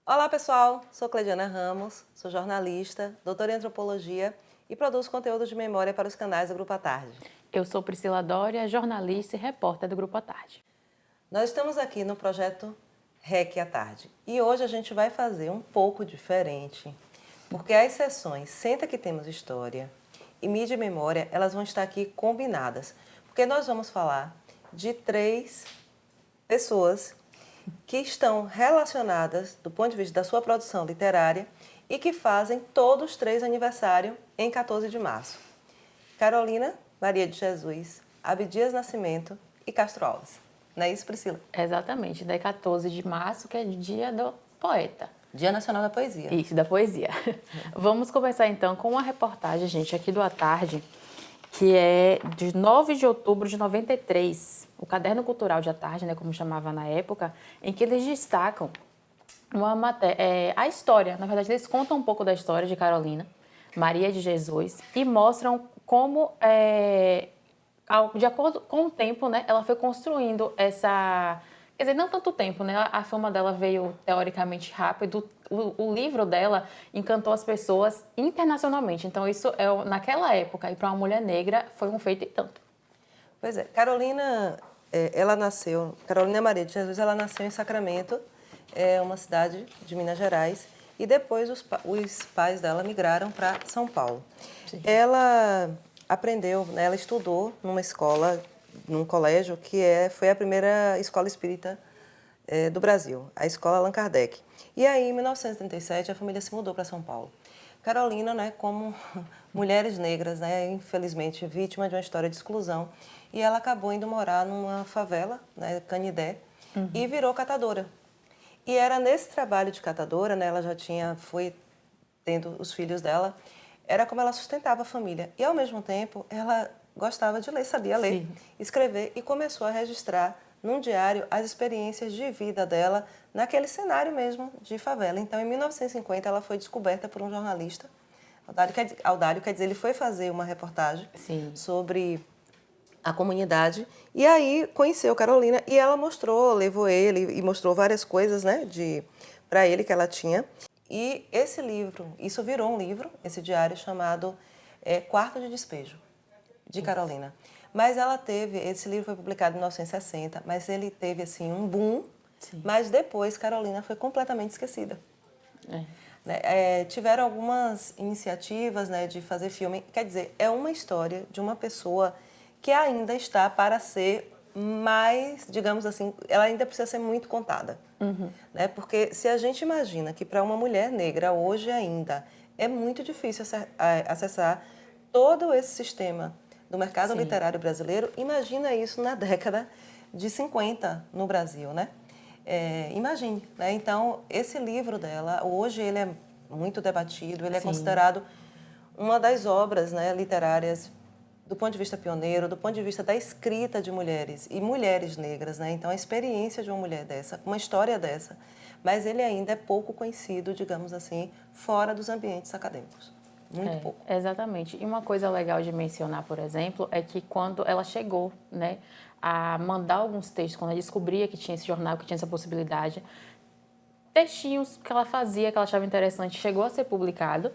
Olá pessoal, sou Cleidiana Ramos, sou jornalista, doutora em antropologia e produzo conteúdo de memória para os canais do Grupo à Tarde. Eu sou Priscila Dória, jornalista e repórter do Grupo à Tarde. Nós estamos aqui no projeto REC à Tarde e hoje a gente vai fazer um pouco diferente, porque as sessões Senta que Temos História e Mídia e Memória, elas vão estar aqui combinadas, porque nós vamos falar de três pessoas que estão relacionadas do ponto de vista da sua produção literária e que fazem todos três aniversário em 14 de março. Carolina Maria de Jesus, Abdias Nascimento e Castro Alves. Não é isso, Priscila? Exatamente, dia 14 de março, que é o dia do poeta. Dia Nacional da Poesia. Isso, da poesia. Vamos começar então com uma reportagem, gente, aqui do À Tarde, que é de 9 de outubro de 93, o Caderno Cultural de À Tarde, né, como chamava na época, em que eles destacam a história. Na verdade, eles contam um pouco da história de Carolina Maria de Jesus e mostram como, de acordo com o tempo, né, ela foi construindo essa... Quer dizer, não tanto tempo, né? A fama dela veio teoricamente rápido. O livro dela encantou as pessoas internacionalmente. Então, isso, naquela época, e para uma mulher negra, foi um feito e tanto. Pois é, Carolina, Carolina Maria de Jesus, ela nasceu em Sacramento, uma cidade de Minas Gerais, e depois os pais dela migraram para São Paulo. Sim. Ela aprendeu, né, ela estudou numa escola, num colégio foi a primeira escola espírita do Brasil, a Escola Allan Kardec. E aí, em 1937, a família se mudou para São Paulo. Carolina, né, como mulheres negras, né, infelizmente vítima de uma história de exclusão, e ela acabou indo morar numa favela, né, Canidé, e virou catadora. E era nesse trabalho de catadora, né, ela já foi tendo os filhos dela, era como ela sustentava a família. E, ao mesmo tempo, ela gostava de ler, sabia ler, Sim. escrever, e começou a registrar num diário as experiências de vida dela naquele cenário mesmo de favela. Então, em 1950, ela foi descoberta por um jornalista, Aldário, quer dizer, ele foi fazer uma reportagem Sim. sobre a comunidade, e aí conheceu Carolina e ela levou ele e mostrou várias coisas, né, para ele que ela tinha. E esse livro, isso virou um livro, esse diário chamado Quarto de Despejo, de Carolina. Mas esse livro foi publicado em 1960, mas ele teve assim um boom, Sim. mas depois Carolina foi completamente esquecida. É. Tiveram algumas iniciativas, né, de fazer filme, quer dizer, é uma história de uma pessoa que ainda está para ser mais, digamos assim, ela ainda precisa ser muito contada. Né? Porque se a gente imagina que para uma mulher negra hoje ainda é muito difícil acessar todo esse sistema do mercado Sim. literário brasileiro, imagina isso na década de 50 no Brasil, né? Imagine, né? Então, esse livro dela, hoje ele é muito debatido, ele é Sim. considerado uma das obras, né, literárias do ponto de vista pioneiro, do ponto de vista da escrita de mulheres e mulheres negras, né? Então, a experiência de uma mulher dessa, uma história dessa, mas ele ainda é pouco conhecido, digamos assim, fora dos ambientes acadêmicos. Muito pouco. Exatamente. E uma coisa legal de mencionar, por exemplo, é que quando ela chegou, né, a mandar alguns textos, quando ela descobria que tinha esse jornal, que tinha essa possibilidade, textinhos que ela fazia, que ela achava interessante, chegou a ser publicado.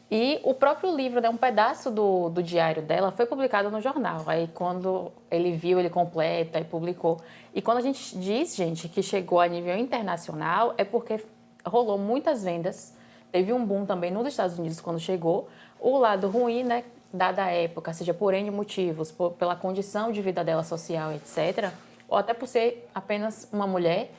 E o próprio livro, né, um pedaço do diário dela foi publicado no jornal. Aí quando ele viu, ele completa e publicou. E quando a gente diz, gente, que chegou a nível internacional, é porque rolou muitas vendas. Teve um boom também nos Estados Unidos quando chegou. O lado ruim, né, dada a época, seja por N motivos, pela condição de vida dela social, etc., ou até por ser apenas uma mulher,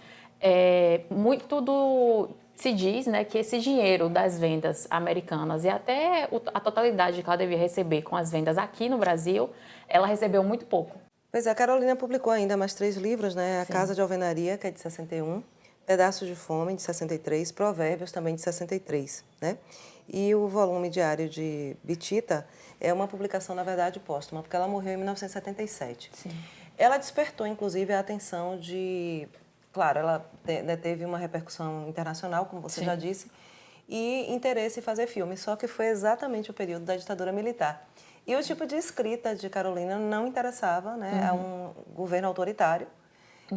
se diz, né, que esse dinheiro das vendas americanas e até a totalidade que ela devia receber com as vendas aqui no Brasil, ela recebeu muito pouco. Pois é, a Carolina publicou ainda mais 3 livros, né? A Sim. Casa de Alvenaria, que é de 61, Pedaços de Fome, de 63, Provérbios, também de 63, né? E o volume diário de Bitita é uma publicação, na verdade, póstuma, porque ela morreu em 1977. Sim. Ela despertou, inclusive, a atenção Claro, ela teve uma repercussão internacional, como você Sim. já disse, e interesse em fazer filme, só que foi exatamente o período da ditadura militar. E o tipo de escrita de Carolina não interessava, né, a um governo autoritário.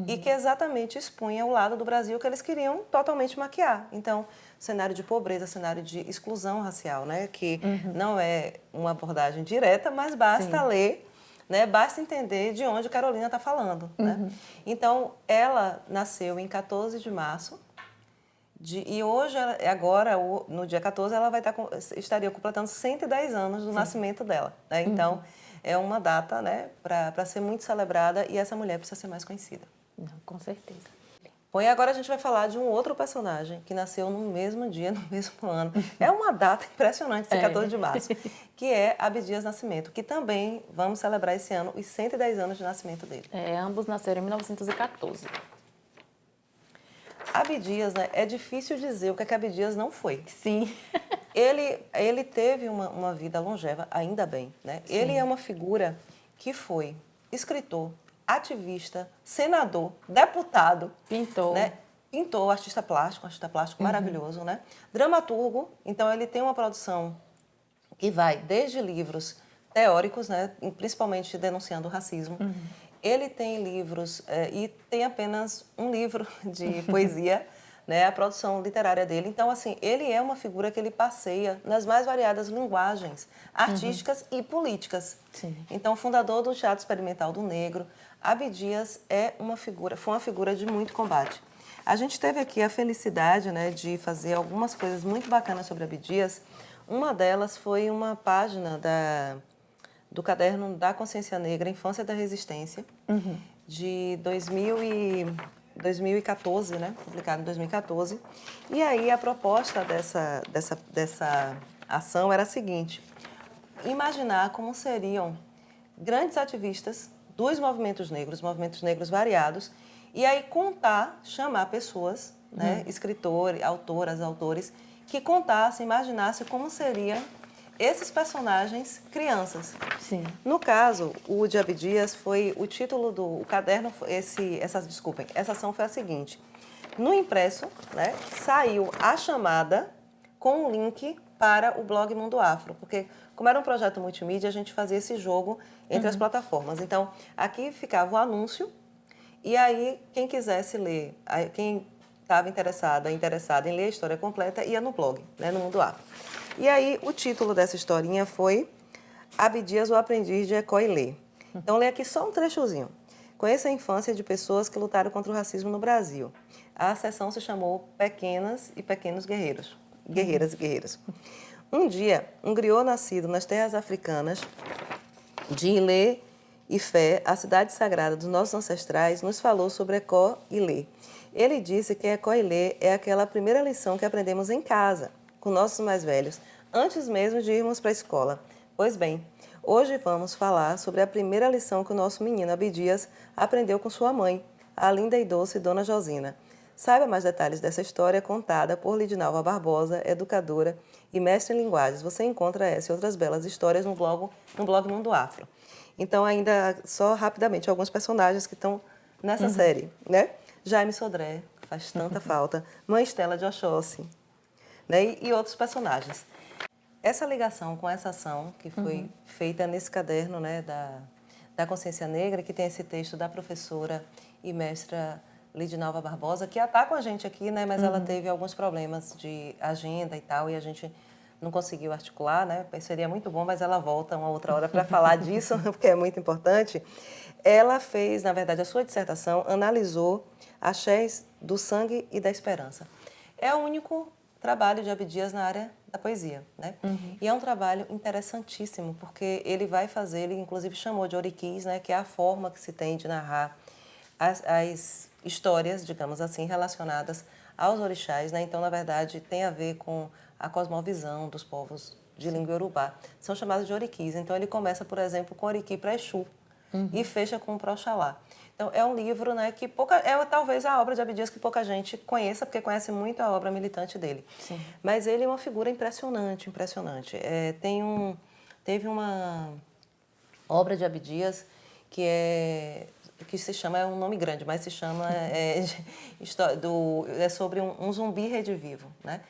e que exatamente expunha o lado do Brasil que eles queriam totalmente maquiar. Então, cenário de pobreza, cenário de exclusão racial, né? Que não é uma abordagem direta, mas basta Sim. ler, né? Basta entender de onde Carolina está falando, né? Então, ela nasceu em 14 de março, e hoje, agora, no dia 14, ela estaria completando 110 anos do nascimento dela, né? Então, é uma data, né, para ser muito celebrada, e essa mulher precisa ser mais conhecida. Não, com certeza. Bom, e agora a gente vai falar de um outro personagem que nasceu no mesmo dia, no mesmo ano. É uma data impressionante, esse 14 de março, que é Abdias Nascimento, que também vamos celebrar esse ano os 110 anos de nascimento dele. Ambos nasceram em 1914. Abdias, né, é difícil dizer o que Abdias não foi. Sim. Ele teve uma vida longeva, ainda bem, né? Sim. Ele é uma figura que foi escritor, ativista, senador, deputado. Pintor. Né? Pintor, artista plástico maravilhoso, né? Dramaturgo, então ele tem uma produção que vai desde livros teóricos, né? Principalmente denunciando o racismo. Ele tem livros, e tem apenas um livro de poesia, né? A produção literária dele. Então, assim, ele é uma figura que ele passeia nas mais variadas linguagens artísticas e políticas. Sim. Então, fundador do Teatro Experimental do Negro, Abdias foi uma figura de muito combate. A gente teve aqui a felicidade, né, de fazer algumas coisas muito bacanas sobre Abdias. Uma delas foi uma página do caderno da Consciência Negra, Infância da Resistência, de 2014, né, publicado em 2014. E aí a proposta dessa ação era a seguinte: imaginar como seriam grandes ativistas dos movimentos negros variados, e aí chamar pessoas, né, escritores, autores, que contassem, imaginassem como seriam esses personagens crianças. Sim. No caso, o de Abdias foi o título do caderno, essa ação foi a seguinte: no impresso, né, saiu a chamada com um link para o blog Mundo Afro, porque como era um projeto multimídia, a gente fazia esse jogo entre as plataformas. Então, aqui ficava o anúncio, e aí quem quisesse ler, quem estava interessada em ler a história completa, ia no blog, né, no Mundo Afro. E aí o título dessa historinha foi Abdias, o Aprendiz de Ecoilê. Então, lê aqui só um trechozinho. Conheça a infância de pessoas que lutaram contra o racismo no Brasil. A sessão se chamou Pequenas e Pequenos Guerreiras e Guerreiros. Um dia, um griot nascido nas terras africanas de Ilê e Fé, a cidade sagrada dos nossos ancestrais, nos falou sobre Ecó-Ilê. Ele disse que Ecó-Ilê é aquela primeira lição que aprendemos em casa, com nossos mais velhos, antes mesmo de irmos para a escola. Pois bem, hoje vamos falar sobre a primeira lição que o nosso menino Abdias aprendeu com sua mãe, a linda e doce Dona Josina. Saiba mais detalhes dessa história contada por Lidinalva Barbosa, educadora e mestre em linguagens. Você encontra essa e outras belas histórias no blog Mundo Afro. Então, ainda só rapidamente, alguns personagens que estão nessa série, né? Jaime Sodré, que faz tanta falta, Mãe Estela de Oxóssi, né? E outros personagens. Essa ligação com essa ação que foi feita nesse caderno, né, da Consciência Negra, que tem esse texto da professora e mestra Lidinalva Barbosa, que está com a gente aqui, né, mas ela teve alguns problemas de agenda e tal, e a gente não conseguiu articular, né? Seria muito bom, mas ela volta uma outra hora para falar disso, porque é muito importante. Ela fez, na verdade, a sua dissertação, analisou axés do sangue e da esperança. É o único trabalho de Abdias na área da poesia, né? E é um trabalho interessantíssimo, porque ele inclusive chamou de oriquis, né, que é a forma que se tem de narrar as histórias, digamos assim, relacionadas aos orixás, né? Então, na verdade, tem a ver com a cosmovisão dos povos de língua iorubá. São chamados de oriquis. Então, ele começa, por exemplo, com oriqui para Exu e fecha com para Oxalá. Então, é um livro, né, que talvez a obra de Abdias que pouca gente conheça, porque conhece muito a obra militante dele. Sim. Mas ele é uma figura impressionante. Teve uma obra de Abdias que se chama, é um nome grande, mas se chama, é sobre um zumbi redivivo, né?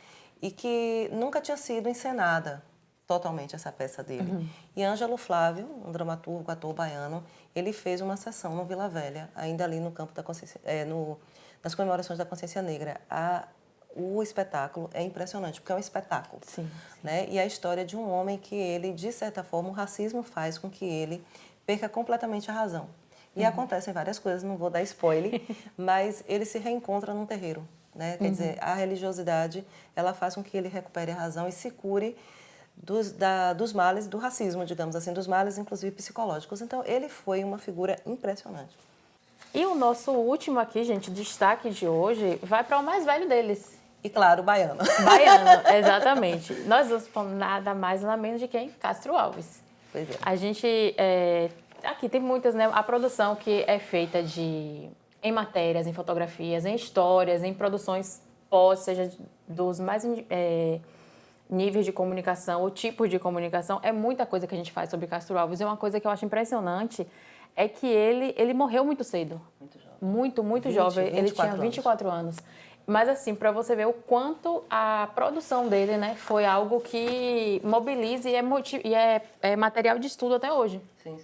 E que nunca tinha sido encenada totalmente essa peça dele. E Ângelo Flávio, um dramaturgo, ator baiano, ele fez uma sessão no Vila Velha, ainda ali no campo da consciência, nas comemorações da Consciência Negra. O espetáculo é impressionante, porque é um espetáculo. Sim, sim. Né? E a história de um homem que ele, de certa forma, o racismo faz com que ele perca completamente a razão. E acontecem várias coisas, não vou dar spoiler, mas ele se reencontra num terreiro. Né? Quer dizer, a religiosidade, ela faz com que ele recupere a razão e se cure dos males do racismo, digamos assim, dos males, inclusive, psicológicos. Então, ele foi uma figura impressionante. E o nosso último aqui, gente, destaque de hoje, vai para o mais velho deles. E, claro, baiano. Baiano, exatamente. Nós vamos falando nada mais nada menos de quem? Castro Alves. Pois é. A gente, aqui tem muitas, né? A produção que é feita em matérias, em fotografias, em histórias, em produções pós, seja dos mais níveis de comunicação ou tipos de comunicação, é muita coisa que a gente faz sobre Castro Alves. E uma coisa que eu acho impressionante é que ele morreu muito cedo. Muito jovem. Muito jovem. Ele tinha 24 anos. Mas, assim, para você ver o quanto a produção dele, né, foi algo que mobiliza e é material de estudo até hoje. Sim.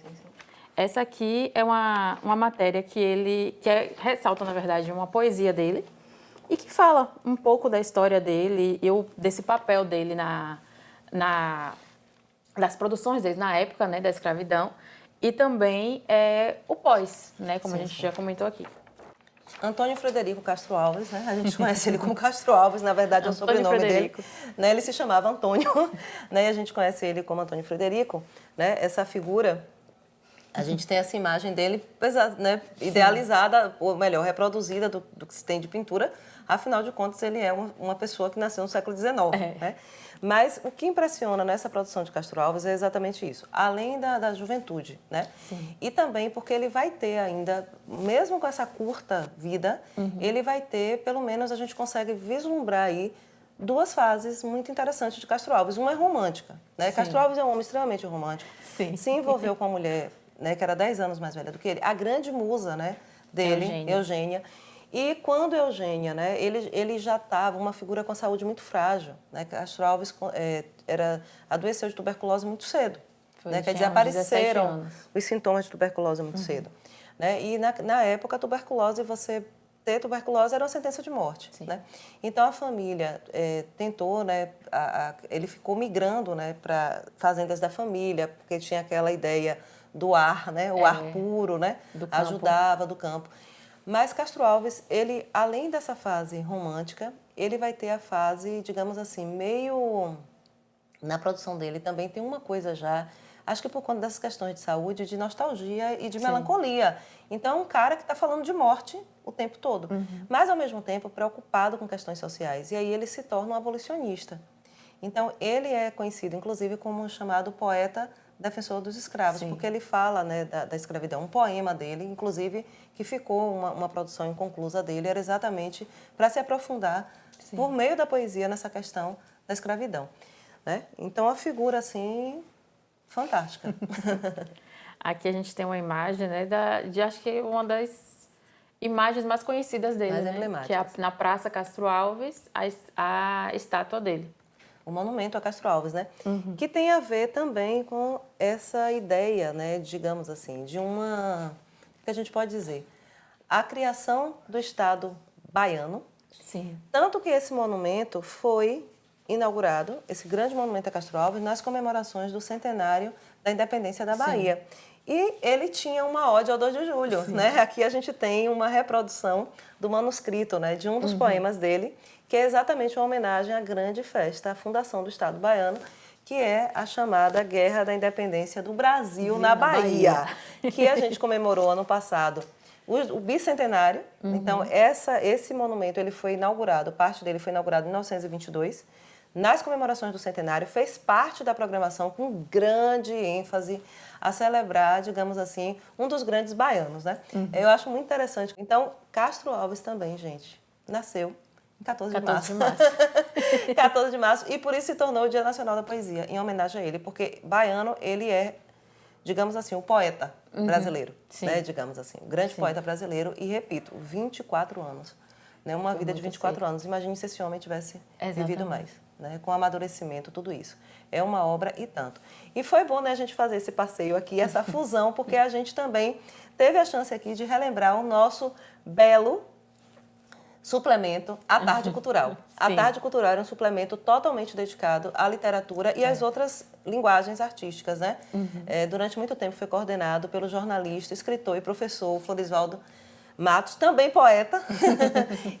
Essa aqui é uma matéria ressalta, na verdade, uma poesia dele e que fala um pouco da história dele e desse papel dele das produções dele na época, né, da escravidão e também o pós, né, como a gente já comentou aqui. Antônio Frederico Castro Alves, né? A gente conhece ele como Castro Alves, na verdade é o sobrenome dele. Né? Ele se chamava Antônio, né? E a gente conhece ele como Antônio Frederico. Né? Essa figura, a gente tem essa imagem dele, né? Idealizada, ou melhor, reproduzida do que se tem de pintura. Afinal de contas, ele é uma pessoa que nasceu no século XIX. Né? Mas o que impressiona nessa produção de Castro Alves é exatamente isso. Além da juventude, né? Sim. E também porque ele vai ter ainda, mesmo com essa curta vida, ele vai ter, pelo menos a gente consegue vislumbrar aí, duas fases muito interessantes de Castro Alves. Uma é romântica, né? Castro Alves é um homem extremamente romântico. Sim. Se envolveu com a mulher, né, que era 10 anos mais velha do que ele, a grande musa, né, dele, Eugênia. E quando Eugênia, né, ele já estava uma figura com a saúde muito frágil, né? Castro Alves adoeceu de tuberculose muito cedo, né? Quer dizer, apareceram os sintomas de tuberculose muito cedo, né? E na época a tuberculose, você ter tuberculose era uma sentença de morte, né? Então a família tentou, né? Ele ficou migrando, né, para fazendas da família, porque tinha aquela ideia do ar, né? O ar puro, né? Ajudava do campo. Mas Castro Alves, ele, além dessa fase romântica, ele vai ter a fase, digamos assim, meio... Na produção dele também tem uma coisa já, acho que por conta dessas questões de saúde, de nostalgia e de melancolia. Então, é um cara que está falando de morte o tempo todo, mas, ao mesmo tempo, preocupado com questões sociais. E aí ele se torna um abolicionista. Então, ele é conhecido, inclusive, como um chamado poeta defensor dos escravos, porque ele fala, né, da escravidão. Um poema dele, inclusive, que ficou uma produção inconclusa dele, era exatamente para se aprofundar, por meio da poesia, nessa questão da escravidão. Né? Então, a figura, assim, fantástica. Aqui a gente tem uma imagem, né, de acho que uma das imagens mais conhecidas dele, mais emblemáticas, que é na Praça Castro Alves, a estátua dele. O monumento a Castro Alves, né? Que tem a ver também com essa ideia, né, digamos assim, de uma, que a gente pode dizer, a criação do Estado baiano. Sim. Tanto que esse monumento foi inaugurado, esse grande monumento a Castro Alves, nas comemorações do centenário da independência da Bahia. E ele tinha uma ode ao 2 de julho, né? Aqui a gente tem uma reprodução do manuscrito, né, de um dos poemas dele, que é exatamente uma homenagem à grande festa, à fundação do Estado baiano, que é a chamada Guerra da Independência do Brasil na Bahia, que a gente comemorou ano passado. O bicentenário, então esse monumento ele foi inaugurado, parte dele foi inaugurado em 1922, nas comemorações do centenário, fez parte da programação com grande ênfase a celebrar, digamos assim, um dos grandes baianos, né? Eu acho muito interessante. Então, Castro Alves também, gente, nasceu em 14 de março. 14 de março, e por isso se tornou o Dia Nacional da Poesia, em homenagem a ele, porque baiano, ele é, digamos assim, o poeta brasileiro, né? Digamos assim, o grande poeta brasileiro, e repito, 24 anos. Né? Uma vida de 24 anos. Imagine se esse homem tivesse vivido mais. né, com amadurecimento, tudo isso. É uma obra e tanto. E foi bom, né, a gente fazer esse passeio aqui, essa fusão, porque a gente também teve a chance aqui de relembrar o nosso belo suplemento à Tarde Cultural. A Tarde Cultural era um suplemento totalmente dedicado à literatura e às outras linguagens artísticas, né? Durante muito tempo foi coordenado pelo jornalista, escritor e professor Florisvaldo Matos, também poeta,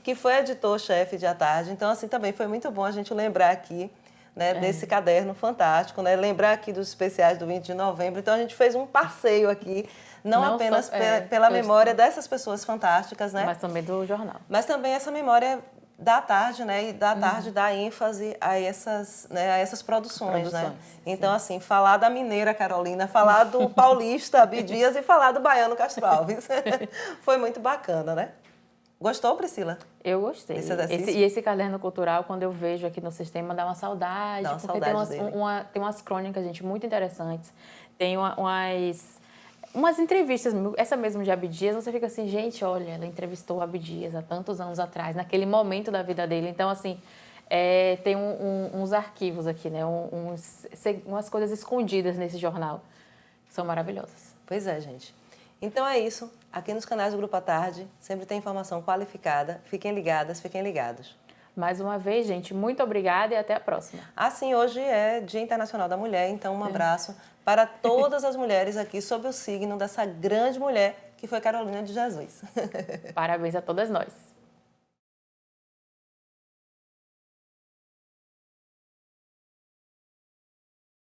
que foi editor-chefe de A Tarde. Então, assim, também foi muito bom a gente lembrar aqui, né, desse caderno fantástico, né? Lembrar aqui dos especiais do 20 de novembro. Então, a gente fez um passeio aqui, não apenas pela memória dessas pessoas fantásticas, né? Mas também do jornal. Mas também essa memória da tarde, né? E da tarde dá ênfase a essas, né, a essas produções, né? Então, assim, falar da mineira Carolina, falar do paulista Abdias e falar do baiano Castro Alves. Foi muito bacana, né? Gostou, Priscila? Eu gostei. Desse exercício? E esse caderno cultural, quando eu vejo aqui no sistema, dá uma saudade. Dá uma porque saudade tem umas crônicas, gente, muito interessantes. Tem umas entrevistas, essa mesmo de Abdias, você fica assim, gente, olha, ela entrevistou o Abdias há tantos anos atrás, naquele momento da vida dele. Então, assim, tem uns arquivos aqui, né? Umas coisas escondidas nesse jornal, que são maravilhosas. Pois é, gente. Então é isso. Aqui nos canais do Grupo à Tarde, sempre tem informação qualificada. Fiquem ligadas, fiquem ligados. Mais uma vez, gente, muito obrigada e até a próxima. Assim, hoje é Dia Internacional da Mulher, então um abraço para todas as mulheres aqui sob o signo dessa grande mulher que foi Carolina de Jesus. Parabéns a todas nós.